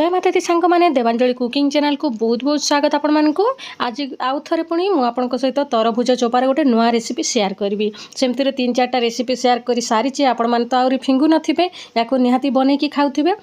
जय माता दी सांग मैंने देवांजलि कुकिंग चैनल को बहुत बहुत स्वागत आपण मानक। आज आउ थे पुणी मुझे सहित तरभुज चोपार गोटे नुआ रेसिपी शेयर करी। सेमती 3-4टा रेसिपी शेयर कर सारी आपण मैंने तो आहरी फिंगु नथिबे या निहाती बनईकी खाऊे।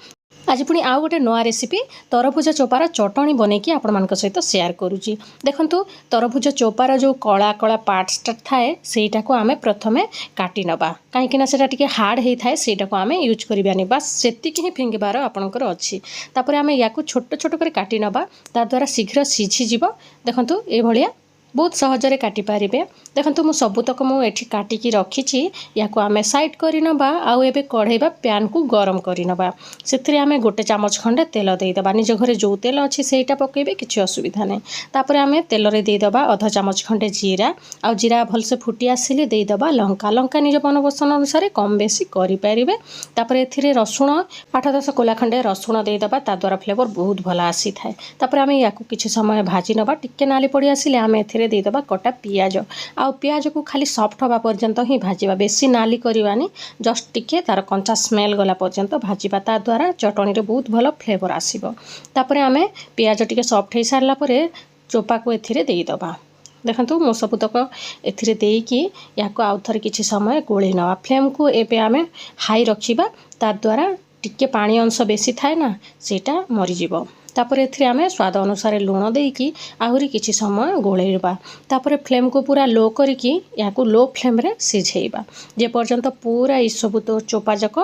आज पुणी आउ गोटे नुआ रेसिपी तरभुज चोपार चटणी बनईकी आपण मान सहित शेयर करुच्ची। देखंतु तरभुज चोपार जो कला कला पार्ट्सटा थाए सेटा को आमे प्रथमे काटी नबा, कहीं सेटा टिके हार्ड होता है, सेटा को आमे यूज करबानी। बस सेतिक ही फिंगिबार आपणकर अच्छी। तापर आमे याकू छोट छोट कर काटी नबा, ता द्वारा शीघ्र सीझी जीवो। देखंतु ए भलिया बहुत सहजरे काटी पारिबे। देखंतु मु सबुतक मु एठी काटिकी रखिछि। याकू आमे साइड करि नबा। आउ एबे कढ़ेबा पैन को गरम करि नबा। सेथिरे आमे गोटे चामच खंडे तेल देई दबा। निज घरे जो तेल अछि सेटा पकेबे, किछि असुविधा नै। तापर आमे तेल रे देई दबा आधा चामच खंडे जीरा। आ जीरा भलसे फुटी आसिले देई दबा लंका। लंका निज मनपसंद अनुसार कम बेसी करि पारिबे। तापर एथिरे रसुण 8-10 कोला खंडे रसुण देई दबा, ता द्वारा फ्लेवर बहुत भला आसी थाए। तापर आमे याकू किछि समय भाजी नबा। टिके नाली पड़ी आसिले आमे एथिरे देई दबा कटा पियाज। आ पियाज को खाली सॉफ्ट हवा पर्यंत ही भाजीबा, बेसी नाली करवानी, जस्ट टिके तार कंचा स्मेल गला पर्यंत भाजीबा। ता द्वारा चटणी रे बहुत भलो फ्लेवर आसीबो। तापर आमे पियाज टिके सॉफ्ट हो सारला परे चोपा को एथिरे देई दबा। देखंतु मो सबुतक एथिरे देईकी याको आउ थरे किछि समय गोळेई नवा। फ्लेम को एबे आमे हाई रखिबा, ता द्वारा टिके पानी अंश बेसी थाए ना, सेटा मरि जिवो। तापर एथिरे आमे स्वाद अनुसार लूण देईकी आहुरी किछि समय गोळेइबा। तापर फ्लेम को पूरा लो करिकी याको लो फ्लेम रे सिझेइबा, जे पर्यंत पूरा ई सब तो चोपा जक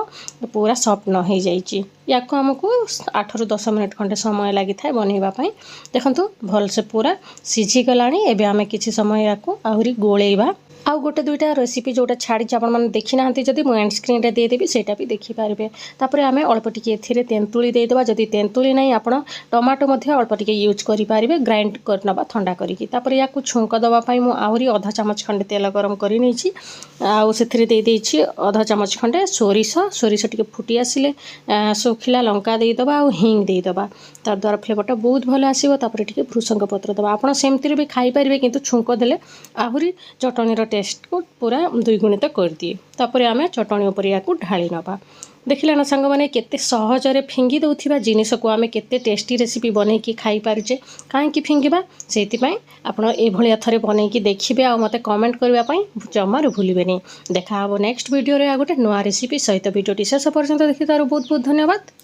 पूरा सॉफ्ट न हो जाइछि। याको हमको 8-10 मिनिट खंडे समय लगी थाए बनैबा पई। देखंतु भल से पूरा सिझी गलानी। एबे आमे किछि समय याको आहुरी गोळेइबा। आउ गोटे 2टा रेसिपी जोटा छाड़ी आपण माने देखि नाहंती, जदी मो एंड स्क्रीन रे दे देबी, सेटा भी देखि पारबे। तापर आमे अल्प टिके एथिरे तेंतुली दे देबा। जदी तेंतुली नै आपण टमाटो मध्ये अल्प टिके यूज करि पारिबे, ग्राइंड कर नबा ठंडा करिकी। तापर याकू छुंक दबा पई मु आहुरी आधा चामच खंडे तेल गरम करि नैछि। आउ सेथिरे दे देछि आधा चामच खंडे सोरिष टिके फुटी आसिले सुखिला लंका दे दबा आउ हिंग दे दबा। तार द्वारा फ्लेवरटा बहुत भलो आसीबो। तापर टिके भृसंग पत्र दबा। आपण सेमति भी खाई पारिबे, किंतु छुंक देले आहुरी चटणी रो टेस्ट को पूरा द्विगुणित कर दिए। तापर आमे चटणी उपर याकू ढाली नबा। देखिले ना सांग माने केते सहजरे फिंगी दउथिबा जिनिस को आमे केते टेस्टी रेसिपी बनैकी खाई पारुचे। काहे कि फिंगिबा, सेति पई आपण ए भलिया थरे बनैकी देखिबे आ मते कमेंट करबा पई जमार भूलिबेनी। देखा हबो नेक्स्ट वीडियो रे आ गोटे नुआ रेसिपी सहित। वीडियोटी शेष पर्यंत देखि तार बहुत बहुत धन्यवाद।